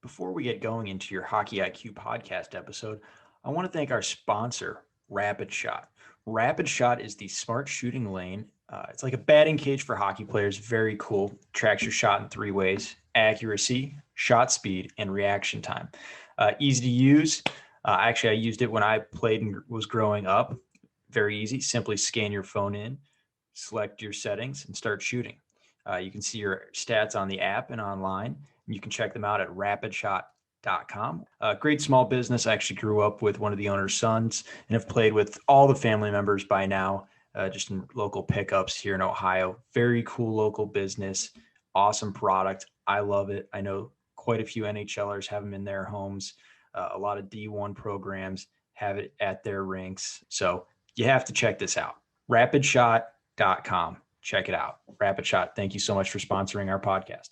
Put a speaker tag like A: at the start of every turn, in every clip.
A: Before we get going into your Hockey IQ podcast episode, I want to thank our sponsor, Rapid Shot. Rapid Shot is the smart shooting lane. It's like a batting cage for hockey players. Very cool. Tracks your shot in three ways: accuracy, shot speed, and reaction time. Easy to use. Actually, I used it when I played and was growing up. Very easy. Simply scan your phone in, select your settings, and start shooting. You can see your stats on the app and online. You can check them out at rapidshot.com. Great small business. I actually grew up with one of the owner's sons and have played with all the family members by now, just in local pickups here in Ohio. Very cool local business. Awesome product. I love it. I know quite a few NHLers have them in their homes. A lot of D1 programs have it at their rinks. So you have to check this out. Rapidshot.com. Check it out. Rapid Shot, thank you so much for sponsoring our podcast.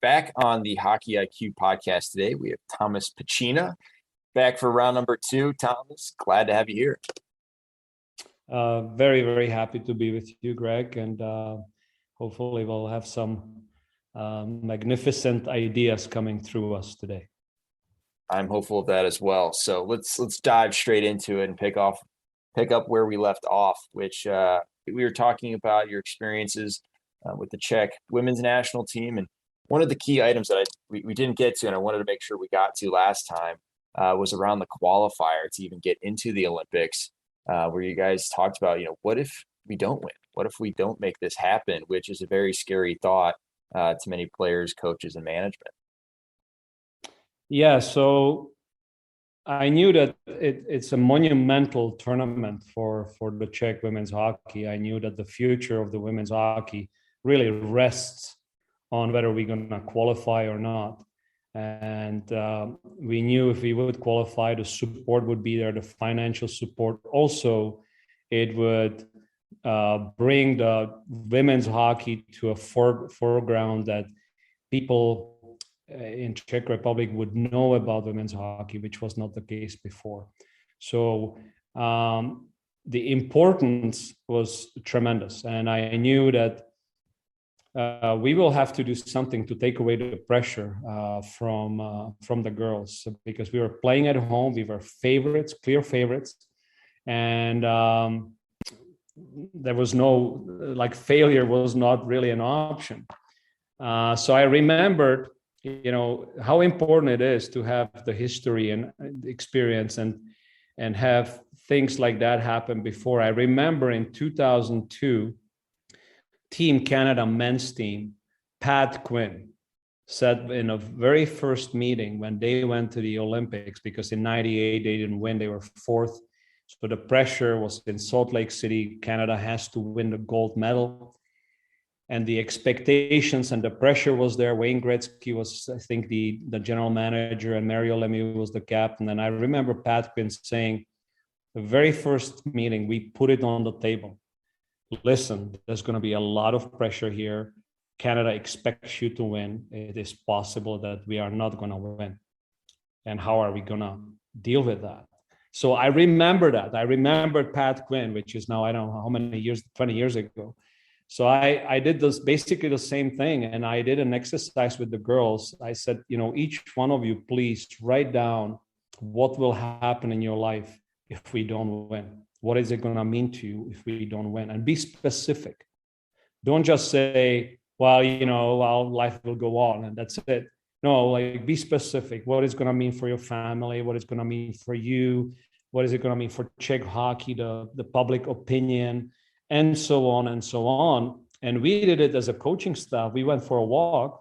B: Back on the Hockey IQ podcast today, we have Tomas Pacina back for round number 2. Thomas, glad to have you here.
C: Very, very happy to be with you, Greg, and hopefully we'll have some magnificent ideas coming through us today.
B: I'm hopeful of that as well. So let's dive straight into it and pick up where we left off, which we were talking about your experiences with the Czech women's national team. And one of the key items that we didn't get to, and I wanted to make sure we got to last time, was around the qualifier to even get into the Olympics, where you guys talked about, what if we don't win? What if we don't make this happen? Which is a very scary thought to many players, coaches, and management.
C: Yeah, so I knew that it's a monumental tournament for the Czech women's hockey. I knew that the future of the women's hockey really rests on whether we're going to qualify or not. And we knew if we would qualify, the support would be there, the financial support. Also, it would bring the women's hockey to a foreground that people in Czech Republic would know about women's hockey, which was not the case before. So the importance was tremendous. And I knew that we will have to do something to take away the pressure from the girls, because we were playing at home. We were favorites, clear favorites. And there was no, failure was not really an option. So I remembered how important it is to have the history and experience and have things like that happen before. I remember in 2002, Team Canada men's team, Pat Quinn, said in a very first meeting when they went to the Olympics, because in 98 they didn't win, they were 4th. So the pressure was in Salt Lake City. Canada has to win the gold medal. And the expectations and the pressure was there. Wayne Gretzky was, I think, the general manager, and Mario Lemieux was the captain. And I remember Pat Quinn saying, the very first meeting, we put it on the table. Listen, there's going to be a lot of pressure here. Canada expects you to win. It is possible that we are not going to win. And how are we going to deal with that? So I remember that. I remembered Pat Quinn, which is now, I don't know how many years, 20 years ago. So I did this basically the same thing, and I did an exercise with the girls. I said, each one of you, please write down what will happen in your life if we don't win. What is it going to mean to you if we don't win? And be specific. Don't just say, well, life will go on and that's it. No, be specific. What is going to mean for your family? What is going to mean for you? What is it going to mean for Czech hockey, the public opinion? And so on and so on. And we did it as a coaching staff. We went for a walk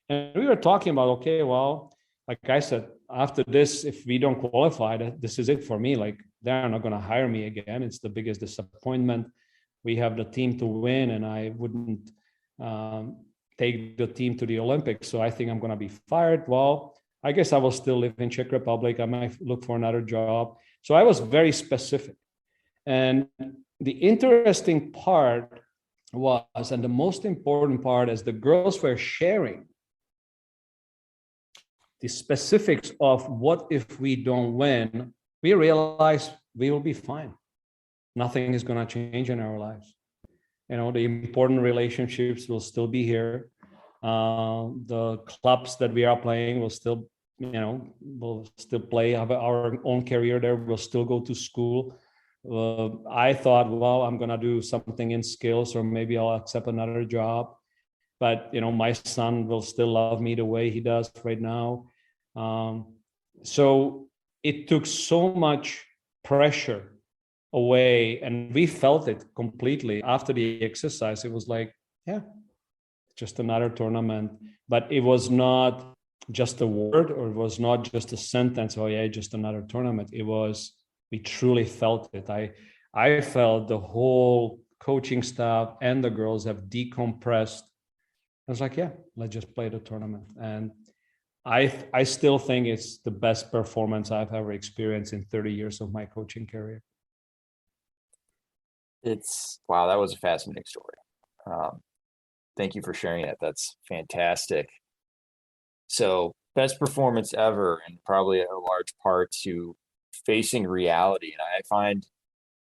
C: and we were talking about, okay, well, like I said, after this, if we don't qualify, this is it for me. They're not going to hire me again. It's the biggest disappointment. We have the team to win, and I wouldn't take the team to the Olympics. So I think I'm going to be fired. Well, I guess I will still live in Czech Republic. I might look for another job. So I was very specific. And the interesting part was, and the most important part, is the girls were sharing the specifics of what if we don't win. We realized we will be fine. nothing is going to change in our lives. The important relationships will still be here. The clubs that we are playing will still, we'll still play, have our own career there. We'll still go to school. I thought, well, I'm going to do something in skills, or maybe I'll accept another job. But, my son will still love me the way he does right now. So it took so much pressure away, and we felt it completely after the exercise. It was like, yeah, just another tournament. But it was not just a word, or it was not just a sentence, oh yeah, just another tournament. We truly felt it. I felt the whole coaching staff and the girls have decompressed. I was like, yeah, let's just play the tournament. And I still think it's the best performance I've ever experienced in 30 years of my coaching career.
B: Wow, that was a fascinating story. Thank you for sharing that. That's fantastic. So, best performance ever, and probably a large part to facing reality. And I find,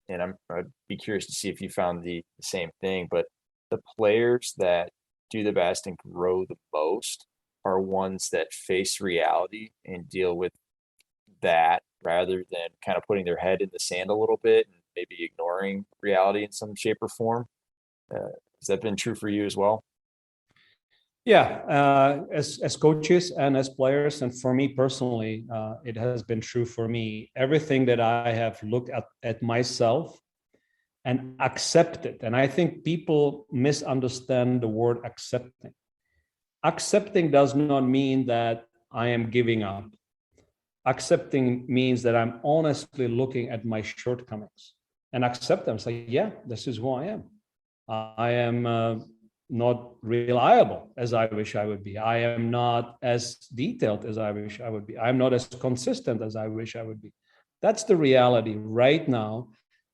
B: and I'd be curious to see if you found the same thing, but the players that do the best and grow the most are ones that face reality and deal with that, rather than kind of putting their head in the sand a little bit and maybe ignoring reality in some shape or form. Has that been true for you as well?
C: Yeah, as coaches and as players, and for me personally, it has been true for me. Everything that I have looked at myself and accepted, and I think people misunderstand the word accepting. Accepting does not mean that I am giving up. Accepting means that I'm honestly looking at my shortcomings and accept them. Say, yeah, this is who I am. I am not reliable as I wish I would be. I am not as detailed as I wish I would be. I'm not as consistent as I wish I would be. That's the reality right now.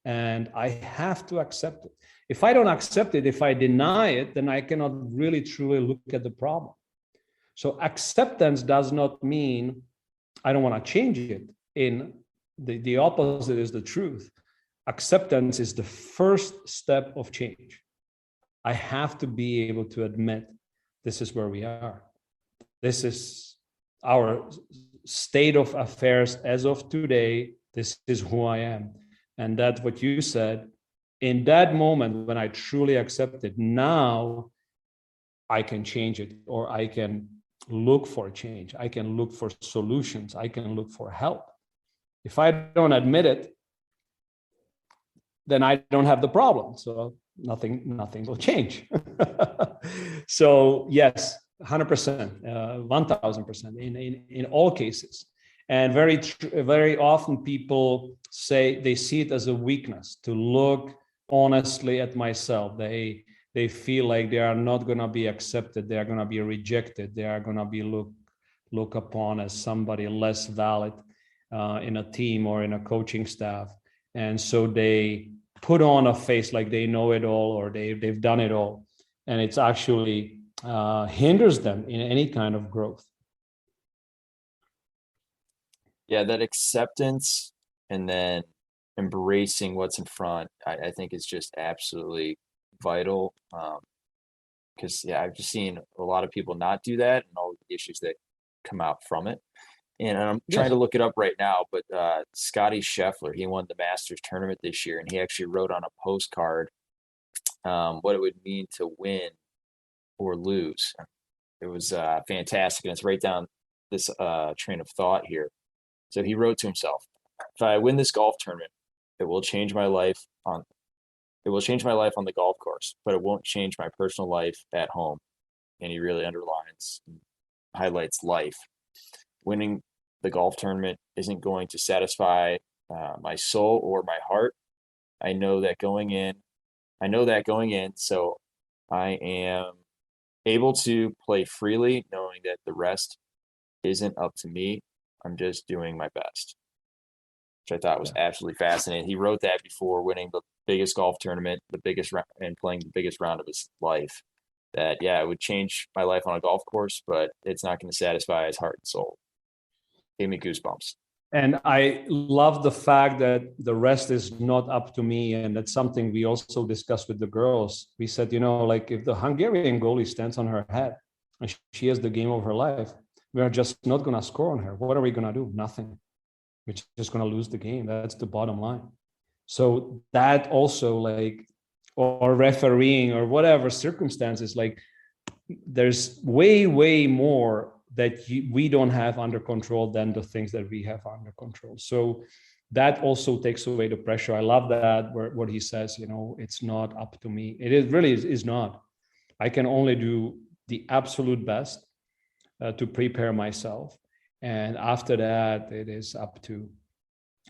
C: And I have to accept it. If I don't accept it, if I deny it, then I cannot really truly look at the problem. So acceptance does not mean I don't want to change it. The opposite is the truth. Acceptance is the first step of change. I have to be able to admit this is where we are. This is our state of affairs as of today. This is who I am. And that's what you said. In that moment, when I truly accept it, now I can change it, or I can look for change. I can look for solutions. I can look for help. If I don't admit it, then I don't have the problem. So nothing will change. So yes, 100%, 1000% in all cases. And very often people say they see it as a weakness to look honestly at myself. They feel like they are not going to be accepted. They are going to be rejected. They are going to be looked upon as somebody less valid in a team or in a coaching staff. And so they put on a face like they know it all, or they've done it all. And it's actually hinders them in any kind of growth.
B: Yeah, that acceptance and then embracing what's in front, I think is just absolutely vital. Because I've just seen a lot of people not do that, and all the issues that come out from it. And I'm trying to look it up right now, but Scotty Scheffler, he won the Masters tournament this year, and he actually wrote on a postcard what it would mean to win or lose. It was fantastic, and it's right down this train of thought here. So he wrote to himself, "If I win this golf tournament, it will change my life on the golf course, but it won't change my personal life at home." And he really highlights life. Winning the golf tournament isn't going to satisfy my soul or my heart. I know that going in, so I am able to play freely, knowing that the rest isn't up to me. I'm just doing my best, which I thought was absolutely fascinating. He wrote that before winning the biggest golf tournament, and playing the biggest round of his life. That, it would change my life on a golf course, but it's not going to satisfy his heart and soul. Gave me goosebumps.
C: And I love the fact that the rest is not up to me. And that's something we also discussed with the girls. We said, like if the Hungarian goalie stands on her head and she has the game of her life, we are just not going to score on her. What are we going to do? Nothing. We're just going to lose the game. That's the bottom line. So that also, like, or refereeing or whatever circumstances, like there's way more that we don't have under control than the things that we have under control. So that also takes away the pressure. I love that what he says, it's not up to me. It is really is not. I can only do the absolute best to prepare myself. And after that, it is up to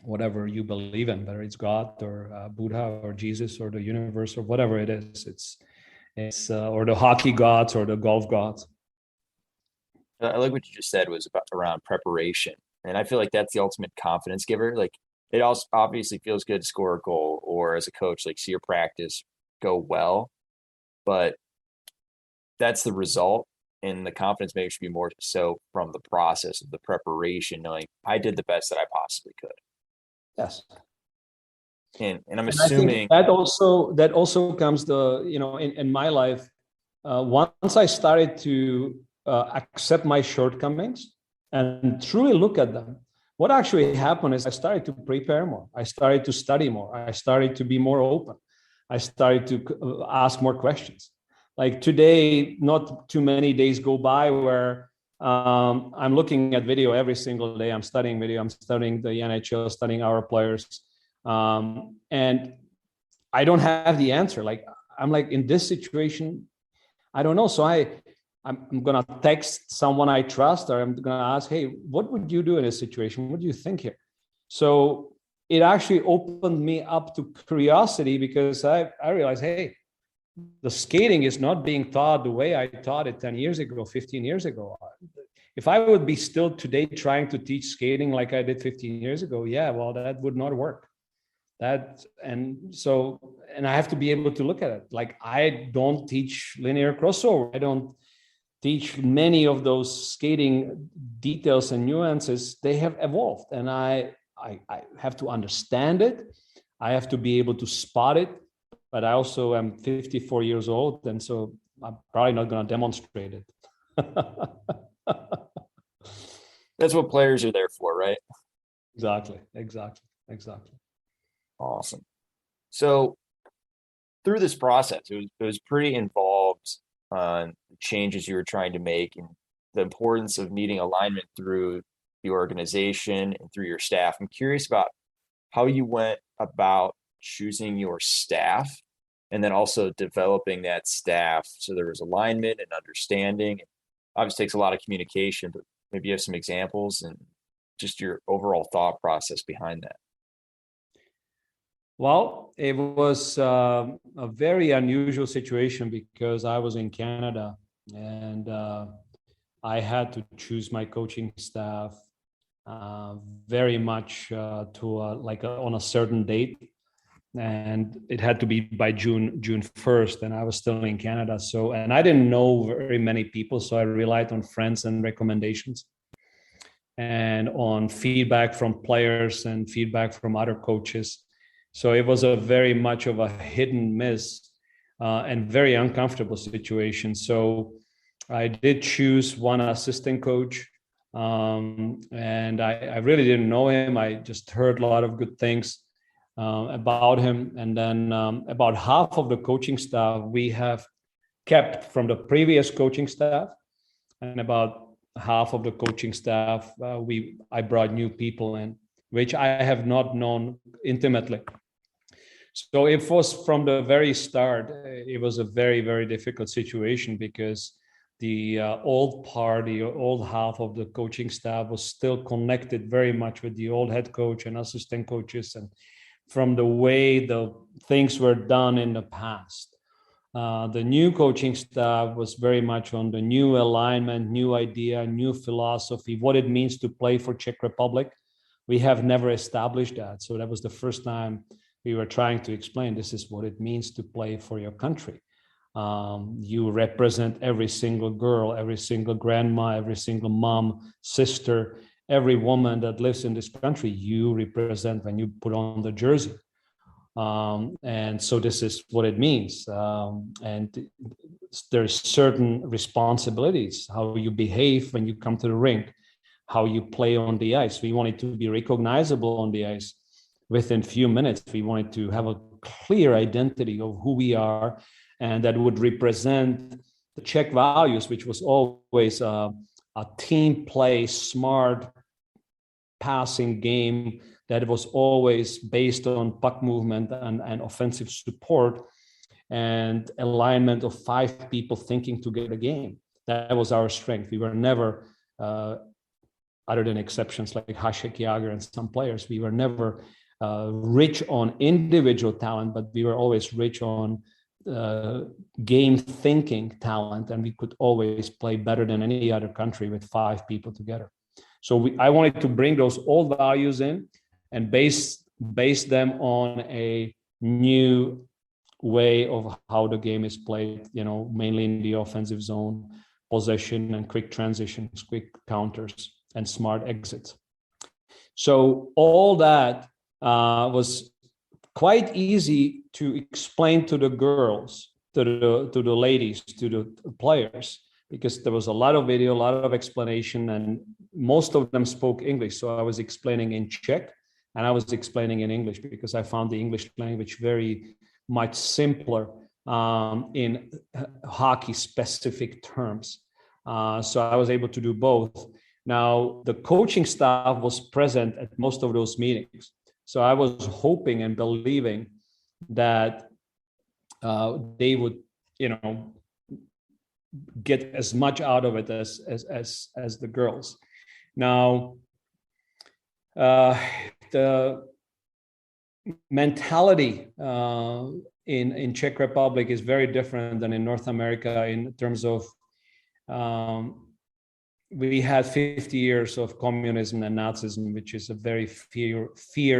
C: whatever you believe in, whether it's God or Buddha or Jesus or the universe or whatever it is. It's or the hockey gods or the golf gods.
B: I like what you just said was about around preparation. And I feel like that's the ultimate confidence giver. Like it also obviously feels good to score a goal or as a coach, like see your practice go well, but that's the result. And the confidence maybe should be more so from the process of the preparation, knowing I did the best that I possibly could.
C: Yes.
B: And I'm
C: And
B: assuming
C: I think that also comes in my life, once I started to accept my shortcomings and truly look at them, what actually happened is I started to prepare more. I started to study more. I started to be more open. I started to ask more questions. Like today, not too many days go by where I'm looking at video every single day. I'm studying video. I'm studying the NHL, studying our players. And I don't have the answer. Like I'm like in this situation, I don't know. So I'm gonna text someone I trust, or I'm gonna ask, hey, what would you do in this situation? What do you think here? So it actually opened me up to curiosity because I realized, hey, the skating is not being taught the way I taught it 10 years ago, 15 years ago. If I would be still today trying to teach skating like I did 15 years ago, yeah, well, that would not work. And I have to be able to look at it. Like I don't teach linear crossover. I don't teach many of those skating details and nuances. They have evolved, and I have to understand it. I have to be able to spot it, but I also am 54 years old, and so I'm probably not going to demonstrate it.
B: that's what players are there for, right?
C: Exactly.
B: Awesome. So through this process, it was pretty involved on changes you were trying to make and the importance of meeting alignment through the organization and through your staff. I'm curious about how you went about choosing your staff and then also developing that staff so there was alignment and understanding. It obviously takes a lot of communication, but maybe you have some examples and just your overall thought process behind that.
C: Well, it was a very unusual situation because I was in Canada and I had to choose my coaching staff very much on a certain date, and it had to be by June 1st, and I was still in Canada. So, and I didn't know very many people, so I relied on friends and recommendations, and on feedback from players and feedback from other coaches. So it was a very much of a hit and miss and very uncomfortable situation. So I did choose one assistant coach, and I really didn't know him. I just heard a lot of good things about him. And then about half of the coaching staff we have kept from the previous coaching staff, and about half of the coaching staff I brought new people in, which I have not known intimately. So it was from the very start, it was a very, very difficult situation because the old half of the coaching staff was still connected very much with the old head coach and assistant coaches, and from the way the things were done in the past. The new coaching staff was very much on the new alignment, new idea, new philosophy, what it means to play for Czech Republic. We have never established that. So that was the first time we were trying to explain this is what it means to play for your country. You represent every single girl, every single grandma, every single mom, sister, every woman that lives in this country, you represent when you put on the jersey. And so this is what it means. And there's certain responsibilities, how you behave when you come to the rink, how you play on the ice. We want it to be recognizable on the ice within few minutes. We wanted to have a clear identity of who we are, and that would represent the Czech values, which was always a team play, smart passing game that was always based on puck movement and offensive support and alignment of 5 people thinking to get a game. That was our strength. We were never, other than exceptions like Hasek, Jager, and some players, we were never rich on individual talent, but we were always rich on game thinking talent, and we could always play better than any other country with 5 people together. So I wanted to bring those old values in and base them on a new way of how the game is played, mainly in the offensive zone, possession and quick transitions, quick counters, and smart exits. So all that was quite easy to explain to the girls, to the ladies, to the players, because there was a lot of video, a lot of explanation, and most of them spoke English. So I was explaining in Czech and I was explaining in English because I found the English language very much simpler in hockey specific terms. So I was able to do both. Now, the coaching staff was present at most of those meetings. So I was hoping and believing that they would, get as much out of it as the girls. Now, the mentality in Czech Republic is very different than in North America in terms of we had 50 years of communism and Nazism, which is a very fear-based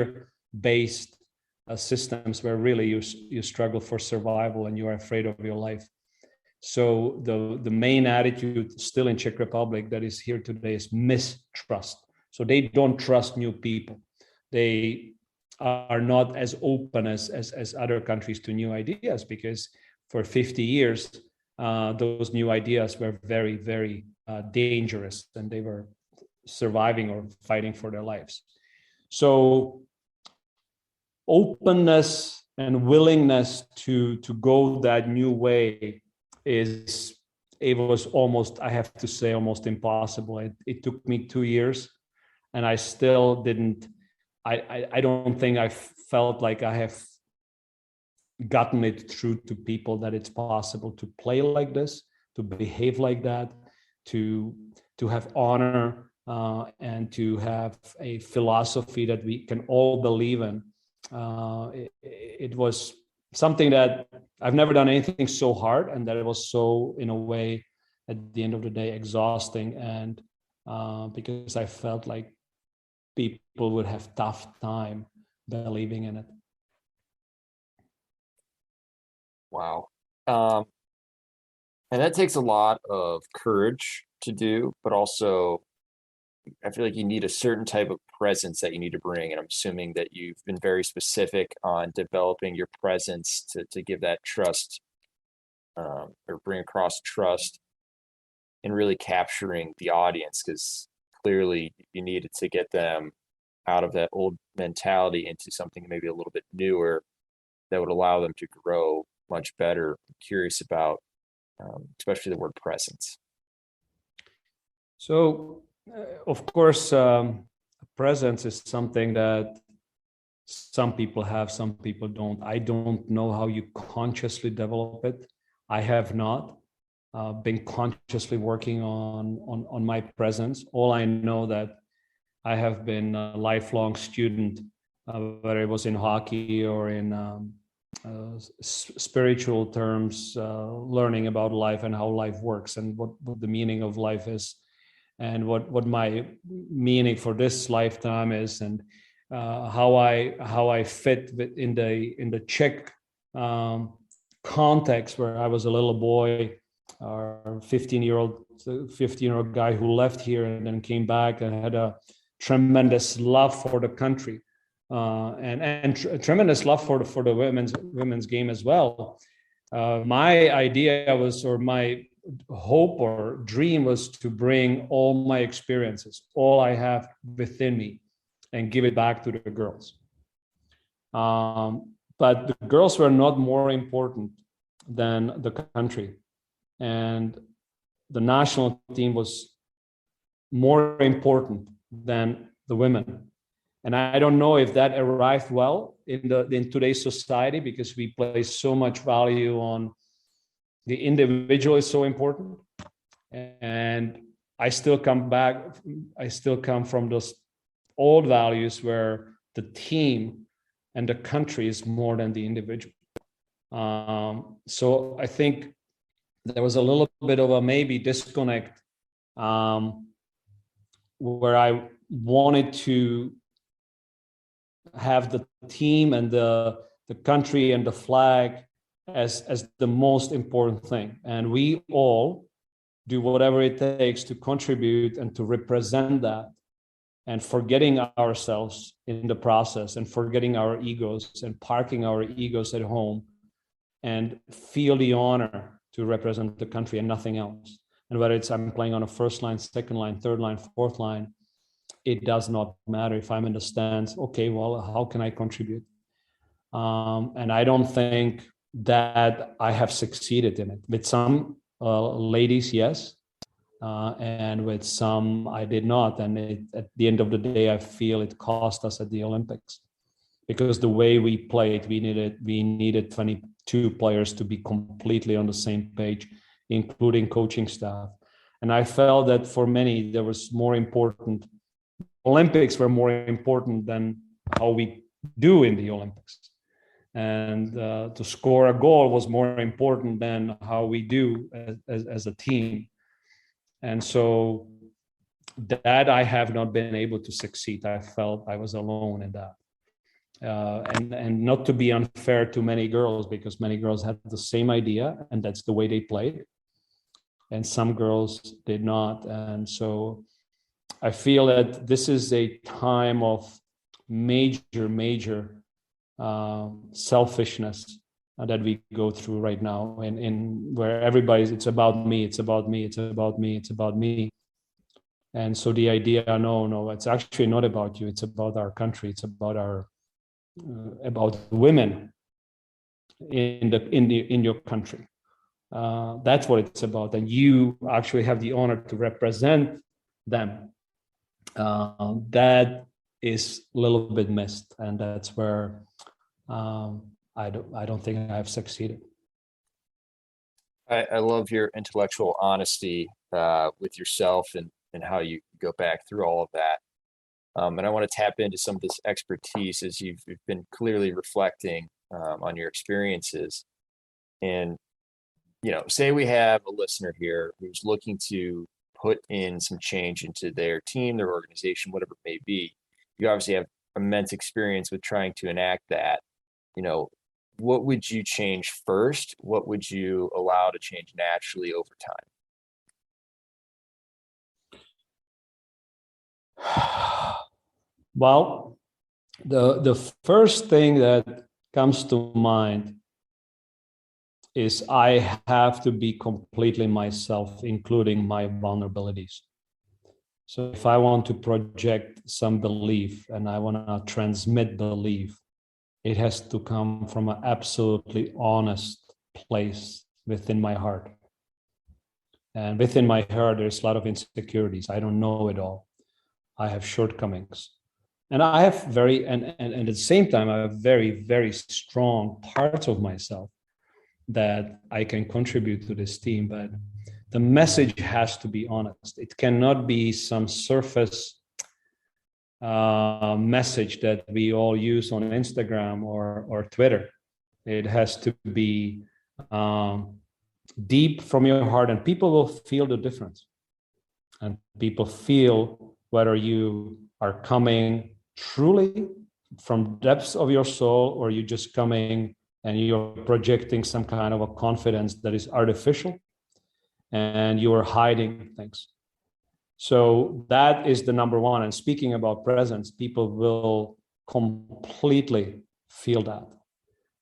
C: systems where really you struggle for survival and you are afraid of your life. So the main attitude still in Czech Republic that is here today is mistrust. So they don't trust new people. They are not as open as other countries to new ideas, because for 50 years, those new ideas were very, very dangerous, and they were surviving or fighting for their lives. So openness and willingness to go that new way it was almost, I have to say, almost impossible. It took me 2 years, and I still didn't, I don't think I felt like I have gotten it through to people that it's possible to play like this, to behave like that, to have honor, and to have a philosophy that we can all believe in. It was something that I've never done anything so hard, and that it was so, in a way, at the end of the day, exhausting. And because I felt like people would have tough time believing in it.
B: Wow. And that takes a lot of courage to do, but also I feel like you need a certain type of presence that you need to bring. And I'm assuming that you've been very specific on developing your presence to give that trust, or bring across trust, and really capturing the audience, because clearly you needed to get them out of that old mentality into something maybe a little bit newer that would allow them to grow much better. I'm curious about especially the word presence.
C: So, of course, presence is something that some people have, some people don't. I don't know how you consciously develop it. I have not been consciously working on my presence. All I know that I have been a lifelong student, whether it was in hockey or in spiritual terms, learning about life and how life works and what the meaning of life is, and what my meaning for this lifetime is, and how I fit in the Czech context, where I was a little boy, or 15-year-old guy who left here and then came back and had a tremendous love for the country, and tremendous love for the women's game as well. My idea was, or my hope or dream was, to bring all my experiences, all I have within me, and give it back to the girls. But the girls were not more important than the country, and the national team was more important than the women. And I don't know if that arrived well in today's society, because we place so much value on the individual is so important. And I still come from those old values where the team and the country is more than the individual. So I think there was a little bit of a maybe disconnect, where I wanted to have the team and the country and the flag as the most important thing. And we all do whatever it takes to contribute and to represent that, and forgetting ourselves in the process, and forgetting our egos, and parking our egos at home, and feel the honor to represent the country and nothing else. And whether it's I'm playing on a first line, second line, third line, fourth line, it does not matter. If I'm in the stands, okay, well, how can I contribute? And I don't think that I have succeeded in it. With some ladies, yes, and with some I did not. And at the end of the day, I feel it cost us at the Olympics, because the way we played, we needed 22 players to be completely on the same page, including coaching staff. And I felt that for many, there was more important. Olympics were more important than how we do in the Olympics. And to score a goal was more important than how we do as a team. And so that I have not been able to succeed. I felt I was alone in that. And not to be unfair to many girls, because many girls had the same idea, and that's the way they played. And some girls did not. And so I feel that this is a time of major selfishness that we go through right now, and where everybody's, it's about me, it's about me, it's about me, it's about me. And so the idea, no, it's actually not about you. It's about our country. It's about about women in your country. That's what it's about, and you actually have the honor to represent them. That is a little bit missed, and that's where I don't think I've succeeded.
B: I love your intellectual honesty with yourself and how you go back through all of that. And I want to tap into some of this expertise as you've been clearly reflecting on your experiences. And, say we have a listener here who's looking to put in some change into their team, their organization, whatever it may be. You obviously have immense experience with trying to enact that. What would you change first? What would you allow to change naturally over time?
C: Well, the first thing that comes to mind is I have to be completely myself, including my vulnerabilities. So if I want to project some belief and I want to transmit belief, it has to come from an absolutely honest place within my heart. And within my heart, there's a lot of insecurities. I don't know it all. I have shortcomings. And I have and at the same time, I have very, very strong parts of myself that I can contribute to this team. But the message has to be honest. It cannot be some surface message that we all use on Instagram or Twitter. It has to be deep from your heart, and people will feel the difference. And people feel whether you are coming truly from depths of your soul, or you just coming and you're projecting some kind of a confidence that is artificial and you are hiding things. So that is the number one. And speaking about presence, people will completely feel that.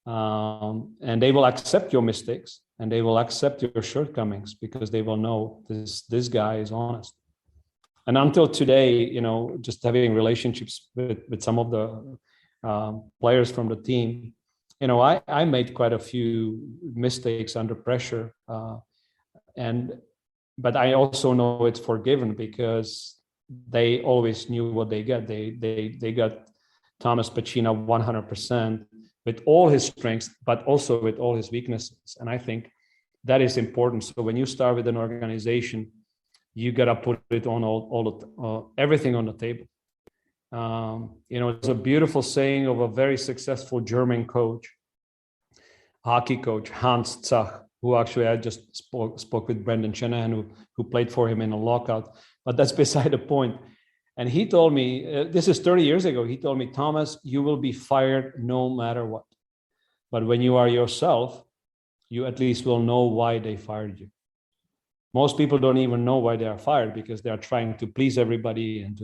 C: And they will accept your mistakes and they will accept your shortcomings because they will know this guy is honest. And until today, just having relationships with some of the players from the team, I made quite a few mistakes under pressure, but I also know it's forgiven because they always knew what they got. They got Tomas Pacina 100% with all his strengths, but also with all his weaknesses. And I think that is important. So when you start with an organization, you gotta put it on everything on the table. It's a beautiful saying of a very successful German hockey coach, Hans Zach, who actually I just spoke with Brendan Shanahan, who played for him in a lockout. But that's beside the point. And he told me, this is 30 years ago, he told me, Thomas, you will be fired no matter what. But when you are yourself, you at least will know why they fired you. Most people don't even know why they are fired because they are trying to please everybody and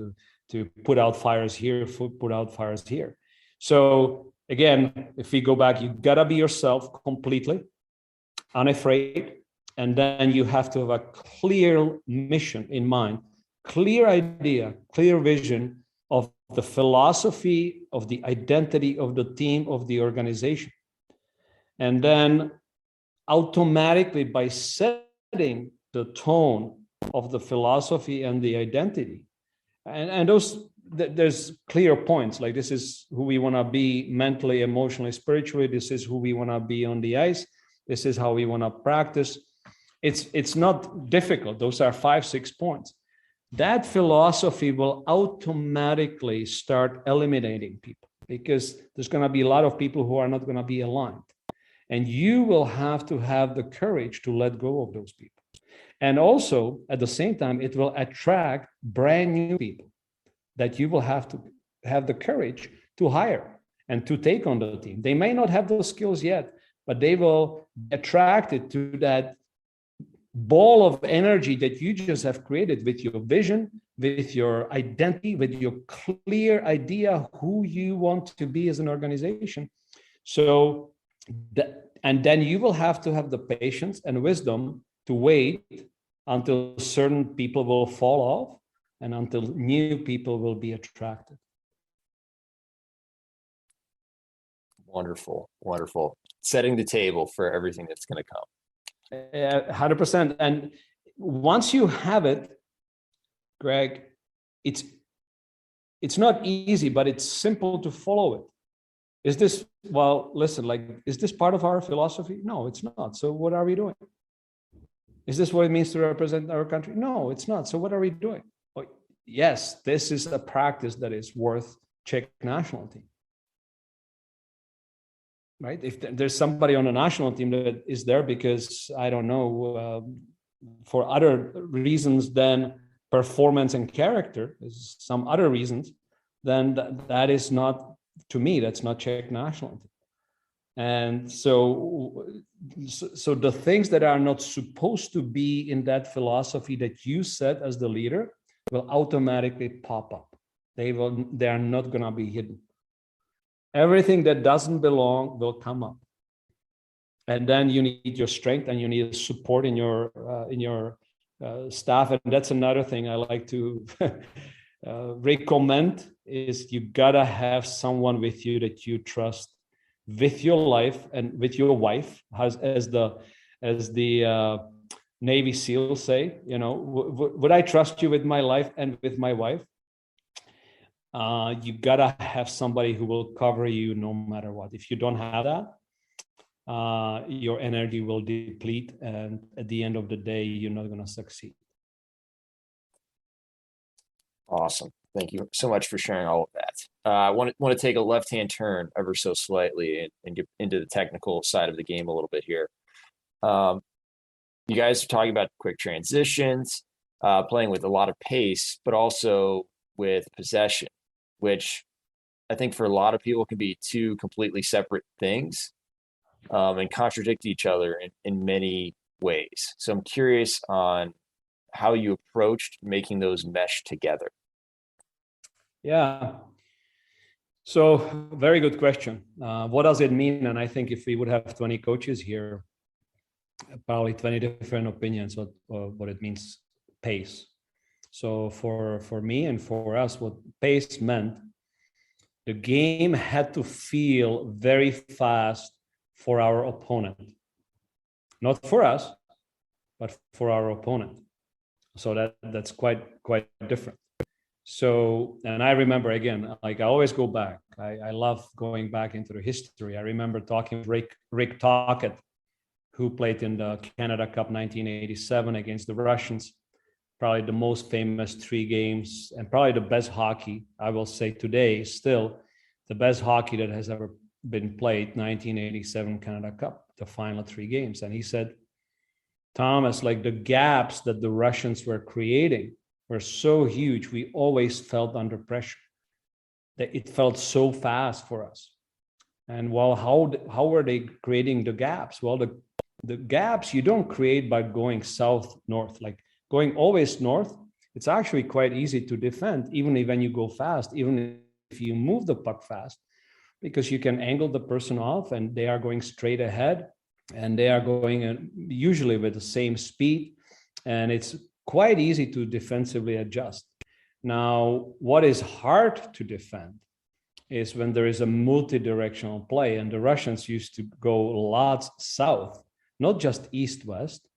C: to put out fires here, put out fires here. So again, if we go back, you gotta be yourself completely, unafraid, and then you have to have a clear mission in mind, clear idea, clear vision of the philosophy, of the identity of the team, of the organization. And then automatically by setting the tone of the philosophy and the identity, and there's clear points, like this is who we want to be mentally, emotionally, spiritually, this is who we want to be on the ice, this is how we want to practice. It's not difficult. Those are 5-6 points. That philosophy will automatically start eliminating people because there's going to be a lot of people who are not going to be aligned. And you will have to have the courage to let go of those people. And also, at the same time, it will attract brand new people that you will have to have the courage to hire and to take on the team. They may not have those skills yet, but they will be attracted to that ball of energy that you just have created with your vision, with your identity, with your clear idea who you want to be as an organization. So and then you will have to have the patience and wisdom to wait until certain people will fall off and until new people will be attracted.
B: Wonderful. Setting the table for everything that's going to come.
C: 100%. And once you have it, Greg, it's not easy, but it's simple to follow it. Is this, is this part of our philosophy? No, it's not. So what are we doing? Is this what it means to represent our country? No, it's not. So what are we doing? Well, yes, this is a practice that is worth Czech national team. Right? If there's somebody on the national team that is there because, I don't know, for other reasons than performance and character, some other reasons, then that is not, to me, that's not Czech national team. And so the things that are not supposed to be in that philosophy that you set as the leader will automatically pop up. They are not going to be hidden. Everything that doesn't belong will come up. And then you need your strength and you need support in your staff. And that's another thing I like to recommend is you gotta have someone with you that you trust with your life and with your wife, as the Navy SEALs say, would I trust you with my life and with my wife? You gotta have somebody who will cover you no matter what. If you don't have that, your energy will deplete, and at the end of the day, you're not gonna succeed.
B: Awesome. Thank you so much for sharing all of that. I want to take a left-hand turn ever so slightly and get into the technical side of the game a little bit here. You guys are talking about quick transitions, playing with a lot of pace, but also with possession, which I think for a lot of people can be two completely separate things and contradict each other in many ways. So I'm curious on how you approached making those mesh together.
C: Yeah. So very good question. What does it mean? And I think if we would have 20 coaches here, probably 20 different opinions of what it means, pace. So for me and for us, what pace meant, the game had to feel very fast for our opponent. Not for us, but for our opponent. So that's quite different. So, and I remember again, like I always go back. I love going back into the history. I remember talking with Rick Tocchet, who played in the Canada Cup 1987 against the Russians. Probably the most famous 3 games and probably the best hockey, I will say today, still the best hockey that has ever been played, 1987 Canada Cup, the final 3 games. And he said, Thomas, like the gaps that the Russians were creating were so huge, we always felt under pressure. That it felt so fast for us. And well, how were they creating the gaps? Well, the gaps you don't create by going south-north, like going always north. It's actually quite easy to defend, even when you go fast, even if you move the puck fast, because you can angle the person off and they are going straight ahead and they are going usually with the same speed. And it's quite easy to defensively adjust. Now, what is hard to defend is when there is a multi-directional play, and the Russians used to go lots south, not just east-west,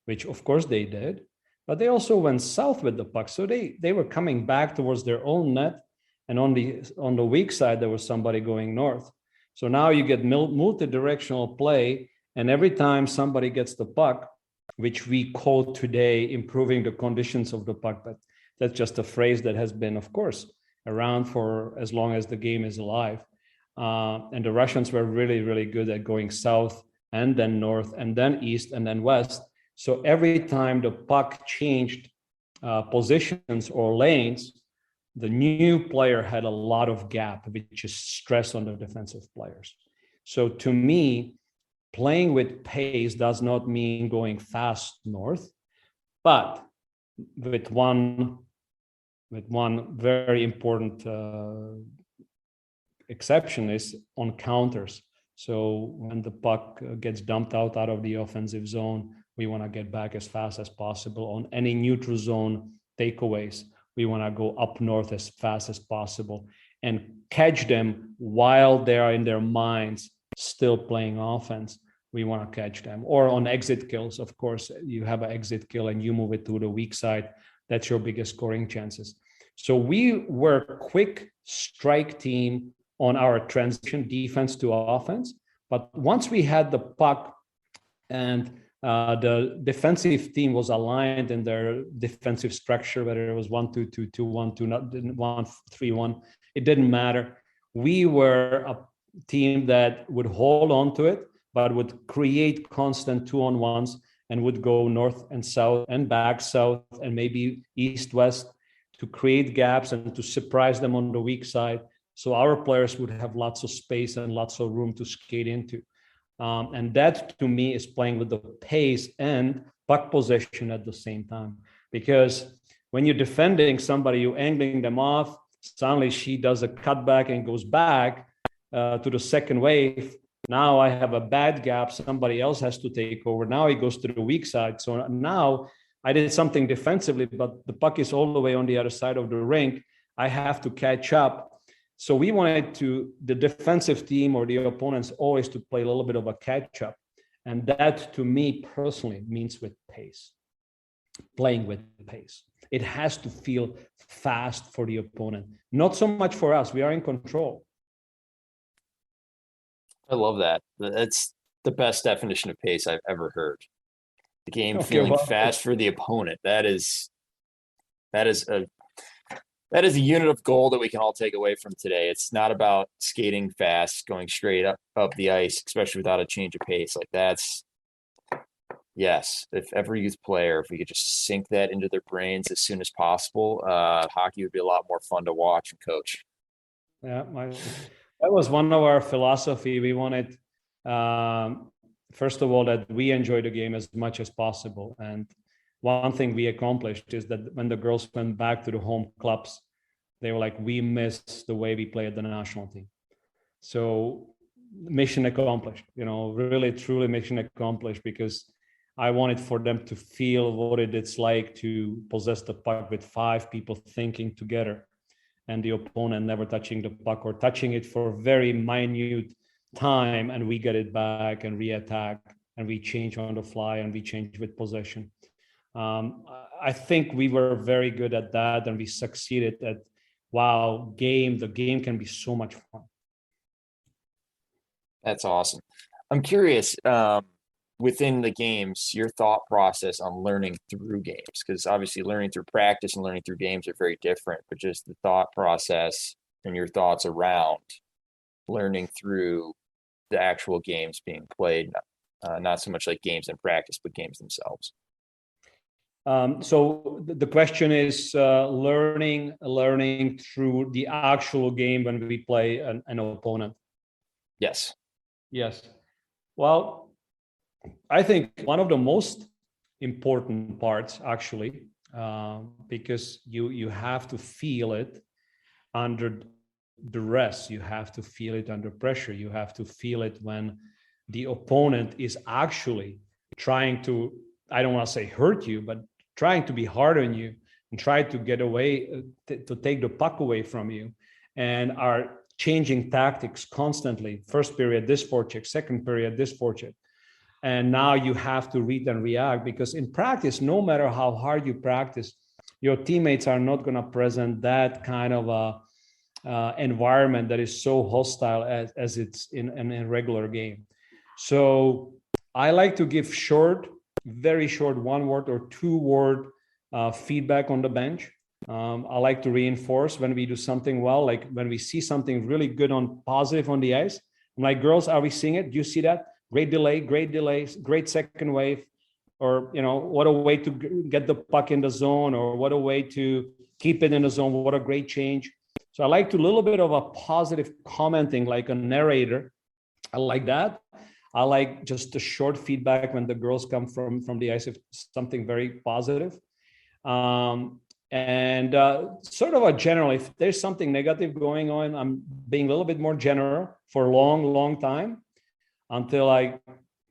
C: which of course they did, but they also went south with the puck. So they were coming back towards their own net, and on the weak side, there was somebody going north. So now you get multi-directional play, and every time somebody gets the puck, which we call today improving the conditions of the puck, but that's just a phrase that has been, of course, around for as long as the game is alive. And the Russians were really, really good at going south and then north and then east and then west. So every time the puck changed positions or lanes, the new player had a lot of gap, which is stress on the defensive players. So to me, playing with pace does not mean going fast north, but with one very important exception is on counters. So when the puck gets dumped out of the offensive zone, we want to get back as fast as possible. On any neutral zone takeaways, we want to go up north as fast as possible and catch them while they are in their minds still playing offense. We want to catch them. Or on exit kills, of course, you have an exit kill and you move it to the weak side. That's your biggest scoring chances. So we were a quick strike team on our transition defense to offense. But once we had the puck and the defensive team was aligned in their defensive structure, whether it was 1-2-2, 2-1-2, not 1-3-1, it didn't matter. We were a team that would hold on to it, but would create constant 2-on-1s and would go north and south and back south and maybe east-west to create gaps and to surprise them on the weak side. So our players would have lots of space and lots of room to skate into. And that to me is playing with the pace and puck possession at the same time. Because when you're defending somebody, you're angling them off, suddenly she does a cutback and goes back to the second wave. Now I have a bad gap, somebody else has to take over. Now he goes to the weak side. So now I did something defensively, but the puck is all the way on the other side of the rink. I have to catch up. So we wanted the defensive team or the opponents always to play a little bit of a catch up. And that to me personally means with pace, playing with pace. It has to feel fast for the opponent, not so much for us. We are in control.
B: I love that. That's the best definition of pace I've ever heard. The game feeling fast for the opponent. That is a unit of gold that we can all take away from today. It's not about skating fast, going straight up the ice, especially without a change of pace. Like that's, yes, if every youth player, if we could just sink that into their brains as soon as possible, hockey would be a lot more fun to watch and coach.
C: Yeah, that was one of our philosophy. We wanted, first of all, that we enjoy the game as much as possible. And one thing we accomplished is that when the girls went back to the home clubs, they were like, we miss the way we play at the national team. So mission accomplished, really, truly mission accomplished, because I wanted for them to feel what it's like to possess the puck with 5 people thinking together and the opponent never touching the puck or touching it for very minute time, and we get it back and re-attack and we change on the fly and we change with possession. I think we were very good at that, and we succeeded at, the game can be so much fun.
B: That's awesome. I'm curious, within the games, your thought process on learning through games, because obviously learning through practice and learning through games are very different, but just the thought process and your thoughts around learning through the actual games being played, not so much like games in practice, but games themselves.
C: So the question is learning through the actual game when we play an opponent.
B: Yes.
C: Well, I think one of the most important parts, actually, because you have to feel it under duress, you have to feel it under pressure, you have to feel it when the opponent is actually trying to, I don't want to say hurt you, but trying to be hard on you and try to get away, to take the puck away from you, and are changing tactics constantly. First period, this forecheck, second period, this forecheck. And now you have to read and react, because in practice, no matter how hard you practice, your teammates are not going to present that kind of a environment that is so hostile as it's in a regular game. So I like to give very short 1-word or 2-word feedback on the bench. I like to reinforce when we do something well, like when we see something really good positive on the ice. I'm like, girls, are we seeing it? Do you see that? Great delay, great second wave, or what a way to get the puck in the zone, or what a way to keep it in the zone. What a great change. So I like to a little bit of a positive commenting, like a narrator. I like that. I like just the short feedback when the girls come from the ice, if something very positive. And sort of a general, if there's something negative going on, I'm being a little bit more general for a long time, until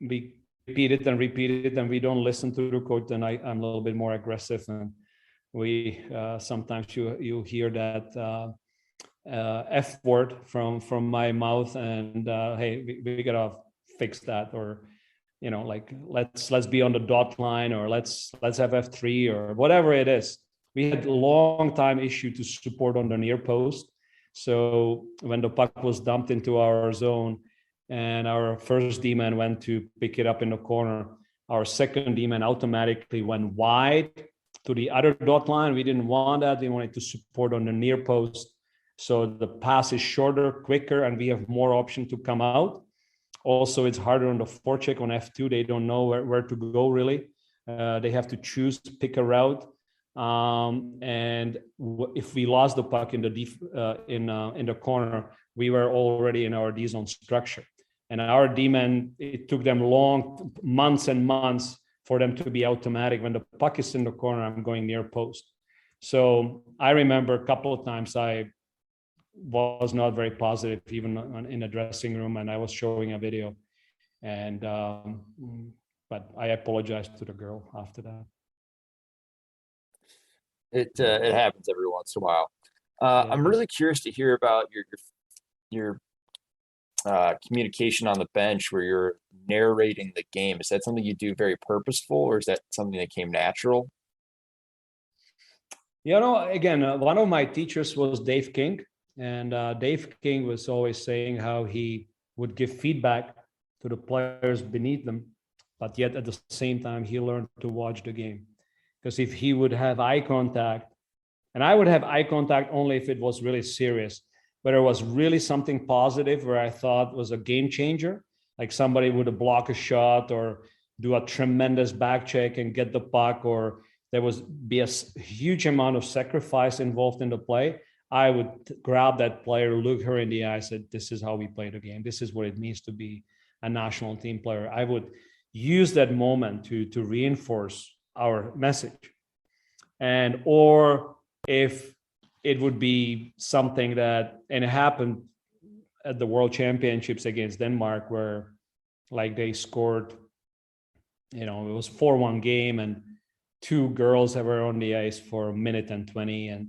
C: we repeat it and we don't listen to the coach. Then I'm a little bit more aggressive, and we sometimes you hear that F word from my mouth, and hey, we gotta fix that, or like let's be on the dot line, or let's have F3 or whatever it is. We had a long time issue to support on the near post. So when the puck was dumped into our zone and our first D-man went to pick it up in the corner, our second D-man automatically went wide to the other dot line. We didn't want that. We wanted to support on the near post. So the pass is shorter, quicker, and we have more option to come out. Also, it's harder on the forecheck on F2. They don't know where to go, really. They have to pick a route. And if we lost the puck in the corner, we were already in our D-zone structure. And our D-men, it took them months and months for them to be automatic. When the puck is in the corner, I'm going near post. So I remember a couple of times I was not very positive, even in the dressing room, and I was showing a video. And but I apologized to the girl after that.
B: It happens every once in a while. I'm really curious to hear about your communication on the bench, where you're narrating the game. Is that something you do very purposeful, or is that something that came natural?
C: Again, one of my teachers was Dave King, and Dave King was always saying how he would give feedback to the players beneath them, but yet at the same time, he learned to watch the game. Because if he would have eye contact, and I would have eye contact only if it was really serious, but it was really something positive where I thought was a game changer, like somebody would block a shot or do a tremendous back check and get the puck, or there was be a huge amount of sacrifice involved in the play, I would grab that player, look her in the eye, said, this is how we play the game. This is what it means to be a national team player. I would use that moment to reinforce our message. And or if it would be something that, and it happened at the World Championships against Denmark, where like they scored, it was 4-1 game, and two girls that were on the ice for a minute and 20 and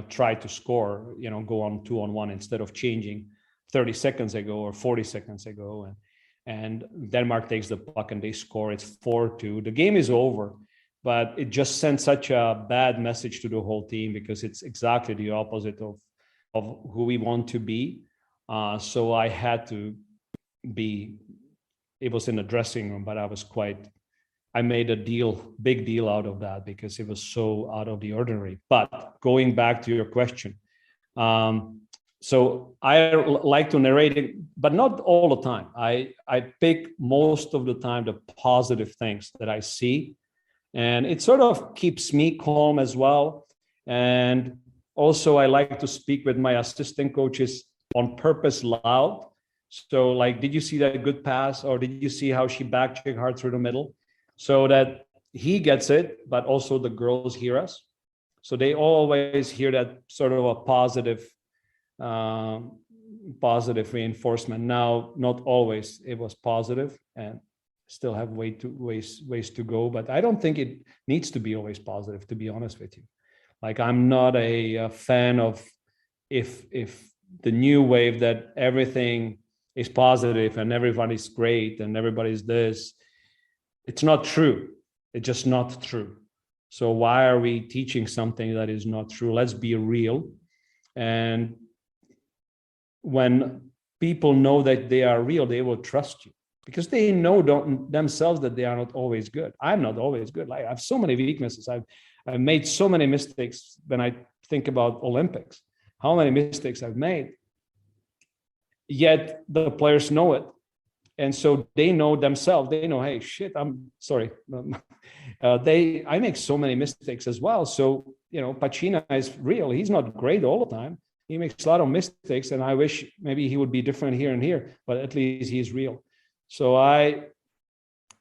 C: try to score, go on 2-on-1 instead of changing 30 seconds ago or 40 seconds ago. And Denmark takes the puck and they score. It's 4-2. The game is over, but it just sent such a bad message to the whole team, because it's exactly the opposite of who we want to be. So I had to be, it was in the dressing room, but I made a big deal out of that, because it was so out of the ordinary. But going back to your question, so I like to narrate it, but not all the time. I pick most of the time the positive things that I see, and it sort of keeps me calm as well. And also, I like to speak with my assistant coaches on purpose loud. So, like, did you see that good pass, or did you see how she backchecked hard through the middle? So that he gets it, but also the girls hear us. So they always hear that sort of a positive reinforcement. Now, not always it was positive, and still have ways to go. But I don't think it needs to be always positive, to be honest with you. Like, I'm not a fan of if the new wave that everything is positive and everybody's great and everybody's this. It's not true. It's just not true. So why are we teaching something that is not true? Let's be real. And when people know that they are real, they will trust you, because they know themselves that they are not always good. I'm not always good. Like, I have so many weaknesses. I've made so many mistakes. When I think about Olympics, how many mistakes I've made. Yet the players know it. And so they know themselves. They know, hey, shit, I'm sorry. I make so many mistakes as well. So, Pacina is real. He's not great all the time. He makes a lot of mistakes, and I wish maybe he would be different here and here, but at least he's real. So